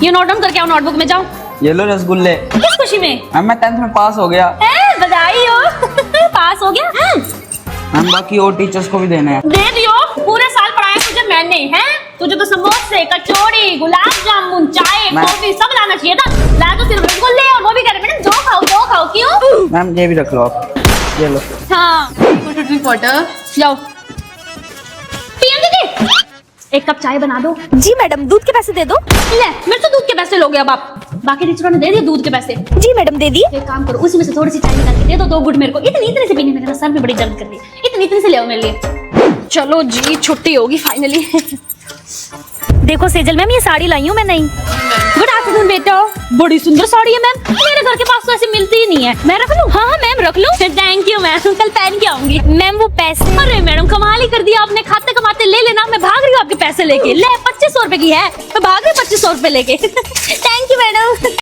ये note down करके आओ नोटबुक में, जाओ। ये लो रसगुल्ले। किस खुशी में? मैम मैं 10th में पास हो गया। बधाई हो। पास हो गया। मैम बाकी और टीचर्स को भी देना है। दे दियो, पूरे साल पढ़ाया तुझे मैंने, हैं? तुझे तो समोसे, कचौड़ी, गुलाब जामुन, चाय, कॉफी सब लाना चाहिए था। ला तो सिर्फ रसगुल्ले, और वो भी कह रहे मैडम दो खाओ, क्यों? मैम ये भी रख लो आप, ये लो। हाँ, वाटर जाओ। पियन दीदी, एक कप चाय बना दो। जी मैडम, दूध के पैसे दे दो। ले, मेरे तो दूध के पैसे लोगे अब आप। बाकी टीचरों ने दे दिए दूध के पैसे। जी मैडम दे दिए। एक काम करो, उसी में से थोड़ी सी चाय निकाल के दे दो, 2 गुड मेरे को। इतनी से पीने, मेरे सर में बड़ी दर्द कर रही है। इतनी से ले आओ मेरे लिए। चलो जी, छुट्टी होगी फाइनली। देखो सेजल मैम, ये साड़ी लाई हूँ मैं नई। गुड आफ्टरनून बेटा। बड़ी सुंदर साड़ी है मैम, मेरे घर के पास तो ऐसे मिलती ही नहीं है। मैं रख लूं? हाँ मैम रख लो। थैंक यू मैम, कल पहन के आऊंगी। मैम वो पैसे। अरे मैडम कमाल ही कर दिया आपने, खाते कमाते ले लेना, मैं भाग रही हूँ आपके पैसे लेके। ले 2500 रुपए की है, मैं भाग रही हूँ 2500 रुपए लेके। Thank you madam.